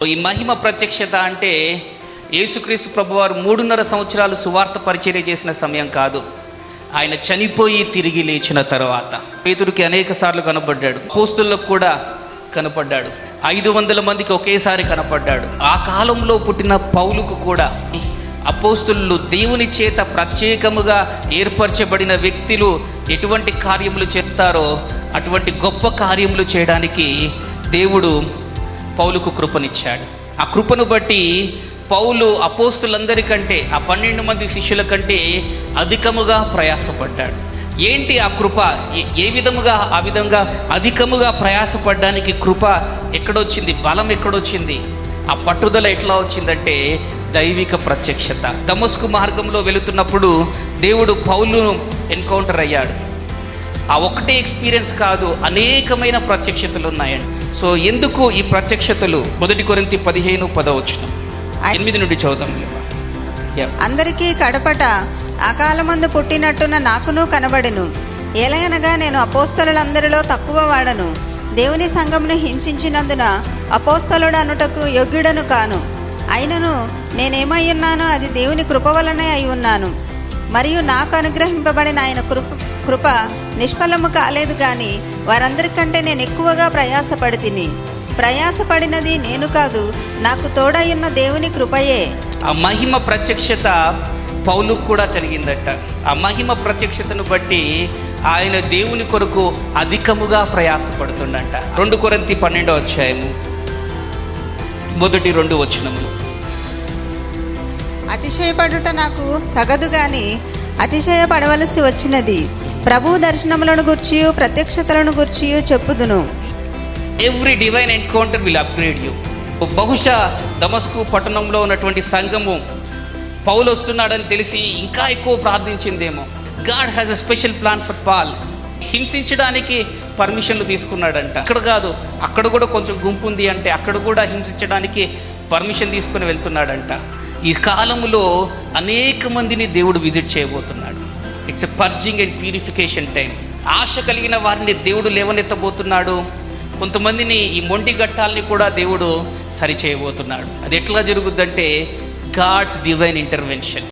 ఈ మహిమ ప్రత్యక్షత అంటే యేసుక్రీస్తు ప్రభువారు 3.5 సంవత్సరాలు సువార్త పరిచర్య చేసిన సమయం కాదు. ఆయన చనిపోయి తిరిగి లేచిన తర్వాత పేతురుకి అనేక సార్లు కనపడ్డాడు. అపోస్తలులకు కూడా కనపడ్డాడు. 500 మందికి ఒకేసారి కనపడ్డాడు. ఆ కాలంలో పుట్టిన పౌలుకు కూడా అపోస్తలులు దేవుని చేత ప్రత్యేకముగా ఏర్పరచబడిన వ్యక్తులు ఎటువంటి కార్యములు చేస్తారో అటువంటి గొప్ప కార్యములు చేయడానికి దేవుడు పౌలుకు కృపనిచ్చాడు. ఆ కృపను బట్టి పౌలు అపోస్తులందరికంటే ఆ 12 మంది శిష్యుల కంటే అధికముగా ప్రయాసపడ్డాడు. ఏంటి ఆ కృప? ఏ విధముగా ఆ విధంగా అధికముగా ప్రయాసపడ్డానికి కృప ఎక్కడొచ్చింది? బలం ఎక్కడొచ్చింది? ఆ పట్టుదల ఎట్లా వచ్చిందంటే దైవిక ప్రత్యక్షత. దమస్కు మార్గంలో వెళుతున్నప్పుడు దేవుడు పౌలును ఎన్కౌంటర్ అయ్యాడు. ఆ ఒకటే ఎక్స్పీరియన్స్ కాదు, అనేకమైన ప్రత్యక్షతలు ఉన్నాయండి. సో ఎందుకు ఈ ప్రత్యక్షతలు? 1 కొరింథీ 15:10 8 నుండి చదువుదాం. అందరికీ కడపట అకాలమందు పుట్టినట్టున నాకును కనబడెను. ఎలాగనగా నేను అపోస్తలులందరిలో తక్కువ వాడను. దేవుని సంఘమును హింసించినందున అపోస్తలుడు అనుటకు యోగ్యుడను కాను. అయినను నేనేమై ఉన్నానో అది దేవుని కృప వలనే అయి ఉన్నాను. మరియు నాకు అనుగ్రహింపబడిన ఆయన కృప నిష్ఫలము కాలేదు, కానీ వారందరికంటే నేను ఎక్కువగా ప్రయాసపడినది నేను కాదు, నాకు తోడయ్యున్న దేవుని కృపయే. ఆ మహిమ ప్రత్యక్షత పౌలుకు కూడా జరిగిందట. ఆ మహిమ ప్రత్యక్షతను బట్టి ఆయన దేవుని కొరకు అధికముగా ప్రయాసపడుతుండట. 2 కొరింథీ 12 మొదటి 2 వచనములు. అతిశయపడుట నాకు తగదు, గాని అతిశయపడవలసి వచ్చినది. ప్రభు దర్శనములను గుర్చి ప్రత్యక్షతలను గుర్చి చెప్పుదును. Every divine encounter will upgrade you. బహుశా దమస్కు పట్టణంలో ఉన్నటువంటి సంఘము పౌలు వస్తున్నాడని తెలిసి ఇంకా ఎక్కువ ప్రార్థించిందేమో. God has a special plan for Paul. హింసించడానికి పర్మిషన్లు తీసుకున్నాడంట. అక్కడ కాదు, అక్కడ కూడా కొంచెం గుంపు ఉంది అంటే అక్కడ కూడా హింసించడానికి పర్మిషన్ తీసుకుని వెళ్తున్నాడంట. ఈ కాలంలో అనేక మందిని దేవుడు విజిట్ చేయబోతున్నాడు. It's a purging and purification time. ఆశ కలిగిన వారిని దేవుడు లేవనెత్తబోతున్నాడు. కొంతమందిని ఈ మొండి ఘట్టాలని కూడా దేవుడు సరిచేయబోతున్నాడు. అది ఎట్లా జరుగుద్దంటే గాడ్స్ డివైన్ ఇంటర్వెన్షన్.